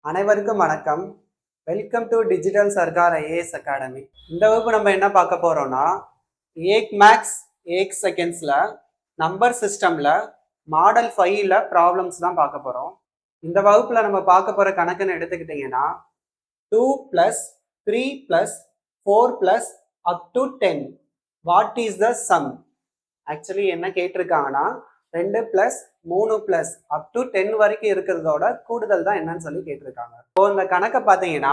அனைவருக்கும் வணக்கம். Welcome to digital Sarkar IAS academy. இந்த வகுப்பு நம்ம என்ன பார்க்க போறோம்னா, ஏக் மேக்ஸ் ஏக் செகண்ட்ஸ்ல நம்பர் சிஸ்டம்ல மாடல் 5ல ப்ராப்ளம்ஸ் தான் பார்க்க போறோம். இந்த வகுப்புல நம்ம பார்க்க போற கணக்குன்னு எடுத்துக்கிட்டீங்கன்னா 2 + 3 + 4 + up to 10 what is the some. Actually என்ன கேட்டிருக்காங்கன்னா 2 + 3 + up to 10 வரைக்கும் இருக்கிறதோட கூடுதல் தான் என்னன்னு சொல்லி கேட்டிருக்காங்க. இப்போ இந்த கணக்கை பார்த்தீங்கன்னா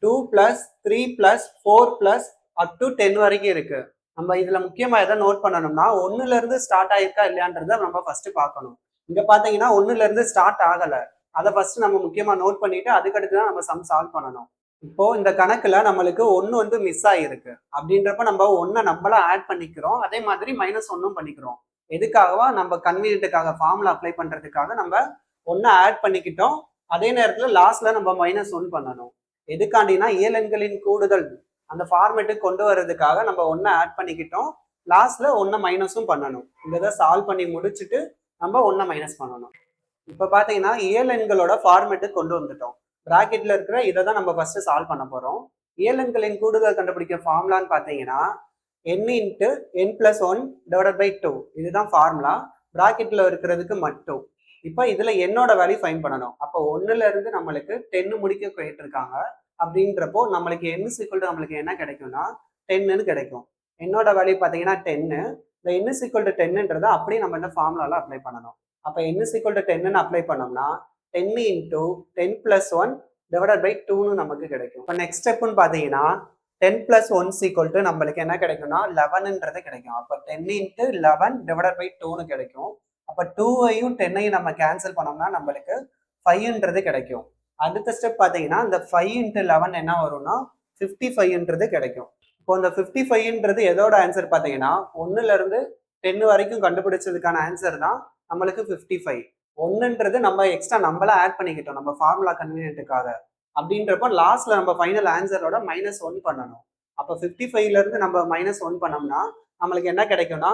2 + 3 + 4 + up to 10 வரைக்கும் இருக்கு. நம்ம இதுல முக்கியமா எதை நோட் பண்ணணும்னா 1ல இருந்து ஸ்டார்ட் ஆயிருக்கா இல்லையான்றத நம்ம ஃபர்ஸ்ட் பார்க்கணும். இங்க பாத்தீங்கன்னா 1ல இருந்து ஸ்டார்ட் ஆகல. அதை ஃபர்ஸ்ட் நம்ம முக்கியமா நோட் பண்ணிட்டு அதுக்கடுத்து தான் நம்ம சம் சால்வ் பண்ணணும். இப்போ இந்த கணக்குல நம்மளுக்கு 1 வந்து மிஸ் ஆயிருக்கு. அப்படின்றப்ப நம்ம 1 நம்மள ஆட் பண்ணிக்கிறோம். அதே மாதிரி -1 பண்ணிக்கிறோம். எதுக்காகவா நம்ம கன்வீனியன்ட்டுக்காக ஃபார்முலா அப்ளை பண்றதுக்காக நம்ம 1 ஆட் பண்ணிக்கிட்டோம். அதே நேரத்துல லாஸ்ட்ல நம்ம -1 பண்ணணும். எதுக்காண்டினா இயலெண்களின் கூடுதல் அந்த ஃபார்மேட்டுக்கு கொண்டு வர்றதுக்காக நம்ம 1 ஆட் பண்ணிக்கிட்டோம். லாஸ்ட்ல 1 மைனஸும் பண்ணணும். இதை சால்வ் பண்ணி முடிச்சுட்டு நம்ம 1 மைனஸ் பண்ணணும். இப்ப பாத்தீங்கன்னா இயலெண்களோட ஃபார்மேட்டுக்கு கொண்டு வந்துட்டோம். பிராக்கெட்ல இருக்கிற இதை தான் நம்ம ஃபர்ஸ்ட் சால்வ் பண்ண போறோம். இயலெண்களின் கூடுதல் கண்டுபிடிக்க ஃபார்முலான்னு பாத்தீங்கன்னா n × n + 1 / 2 இதுதான் ஃபார்முலா. பிராக்கெட்ல இருக்கிறதுக்கு மட்டும். இப்போ இதுல என்னோட வேல்யூ ஃபைண்ட் பண்ணணும். அப்போ 1ல இருந்து நம்மளுக்கு 10 முடிக்க கேட்டிருக்காங்க. அப்படின்றப்போ நம்மளுக்கு n = நம்மளுக்கு என்ன கிடைக்கும்னா 10ன்னு கிடைக்கும். என்னோட வேல்யூ பார்த்தீங்கன்னா 10. இந்த n = 10ன்றதை அப்படியே நம்ம இந்த ஃபார்முலால அப்ளை பண்ணணும். அப்போ n = 10ன்னு அப்ளை பண்ணோம்னா 10 × 10 + 1 / 2ன்னு நமக்கு கிடைக்கும். இப்போ நெக்ஸ்ட் ஸ்டெப்னு பார்த்தீங்கன்னா 10 + 1 நம்மளுக்கு என்ன கிடைக்கும்னா 11ன்றது கிடைக்கும். அப்போ 10 × 11 / 2ன்னு கிடைக்கும். அப்போ 2ஐயும் 10ஐயும் நம்ம கேன்சல் பண்ணோம்னா நம்மளுக்கு 5ன்றது கிடைக்கும். அடுத்த ஸ்டெப் பார்த்தீங்கன்னா இந்த 5 × 11 என்ன வரும்னா 55ன்றது கிடைக்கும். இப்போ இந்த 55ன்றது எதோட ஆன்சர் பார்த்தீங்கன்னா 1ல இருந்து 10 வரைக்கும் கண்டுபிடிச்சதுக்கான ஆன்சர் தான் நம்மளுக்கு 55. 1ன்றது நம்ம எக்ஸ்ட்ரா நம்மளா ஆட் பண்ணிக்கிட்டோம் நம்ம ஃபார்முலா கன்வீனியன்ட்டுக்காக. அப்படின்றப்போ லாஸ்ட்ல நம்ம ஃபைனல் ஆன்சரோட -1 பண்ணணும். அப்போ 55ல இருந்து நம்ம -1 பண்ணோம்னா நம்மளுக்கு என்ன கிடைக்கும்னா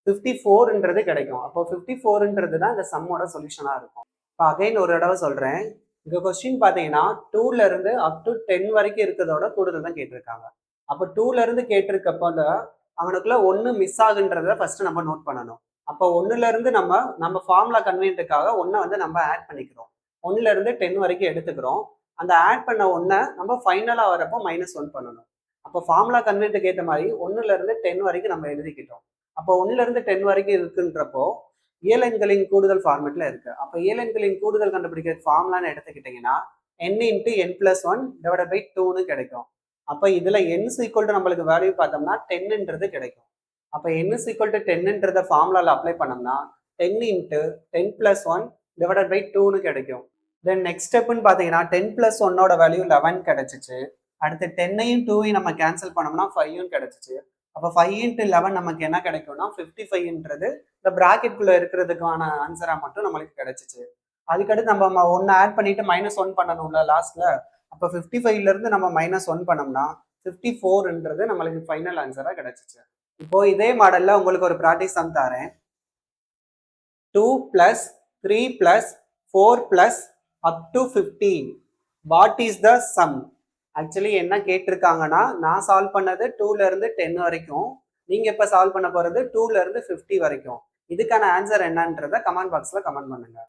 54ன்றது கிடைக்கும். அப்போ 54ன்றது தான் இந்த சம்மோட சொல்யூஷனா இருக்கும். இப்போ அகைன் ஒரு தடவை சொல்றேன். இந்த கொஸ்டின் பார்த்தீங்கன்னா 2ல இருந்து up to 10 வரைக்கும் இருக்கிறதோட கூடுதல் தான் கேட்டிருக்காங்க. அப்போ 2ல இருந்து கேட்டிருக்கப்போ அவனுக்குள்ள 1 மிஸ் ஆகுன்றத ஃபர்ஸ்ட் நம்ம நோட் பண்ணணும். அப்போ 1ல இருந்து நம்ம ஃபார்முலா கன்வீனியன்ட்டுக்காக 1 வந்து நம்ம ஆட் பண்ணிக்கிறோம். 1ல இருந்து 10 வரைக்கும் எடுத்துக்கிறோம். அந்த ஆட் பண்ண 1 நம்ம ஃபைனலா வரப்போ -1 பண்ணணும். அப்போ ஃபார்முலா கன்வீனியன்ட்டுக்கு ஏற்ற மாதிரி 1ல இருந்து 10 வரைக்கும் நம்ம எழுதிக்கிட்டோம். அப்போ 1ல இருந்து 10 வரைக்கும் இருக்குன்றப்போ இயலெண்களின் கூடுதல் ஃபார்மேட்ல இருக்கு. அப்போ இயலெண்களின் கூடுதல் கண்டுபிடிக்கிற ஃபார்முலான்னு எடுத்துக்கிட்டீங்கன்னா n × n + 1 / 2ன்னு கிடைக்கும். அப்போ இதுல n = நம்மளுக்கு வேல்யூ பார்த்தோம்னா 10ன்றது கிடைக்கும். அப்போ n = 10ன்றத ஃபார்முலால அப்ளை பண்ணோம்னா 10 × 10 + 1 / 2ன்னு கிடைக்கும். தென் நெக்ஸ்ட் ஸ்டெப்னு பார்த்தீங்கன்னா 10 + 1ஓட வேல்யூ 11 கிடைச்சிச்சு. அடுத்து 10ஐயும் 2ஐயும் நம்ம கேன்சல் பண்ணோம்னா 5யும் கிடைச்சிச்சு. அப்போ 5 × 11 நமக்கு என்ன கிடைக்கும்னா 55ன்றது இந்த பிராக்கெட்குள்ள இருக்கிறதுக்கான ஆன்சரா மட்டும் நம்மளுக்கு கிடைச்சிச்சு. அதுக்கடுத்து நம்ம 1 ஆட் பண்ணிட்டு -1 பண்ணணும்ல லாஸ்ட்ல. அப்போ 55ல இருந்து நம்ம -1 பண்ணோம்னா 54ன்றது நம்மளுக்கு ஃபைனல் ஆன்சரா கிடைச்சிச்சு. இப்போ இதே மாடல்ல உங்களுக்கு ஒரு ப்ராக்டிஸ் சம் தரேன். 2 + 3 + 4 + up to 15 what is the some. Actually என்ன கேட்டிருக்காங்கன்னா நான் சால்வ் பண்ணது 2ல இருந்து 10 வரைக்கும். நீங்க இப்ப சால்வ் பண்ண போறது 2ல இருந்து 50 வரைக்கும். இதுக்கான ஆன்சர் என்னன்றத கமெண்ட் பாக்ஸ்ல கமெண்ட் பண்ணுங்க.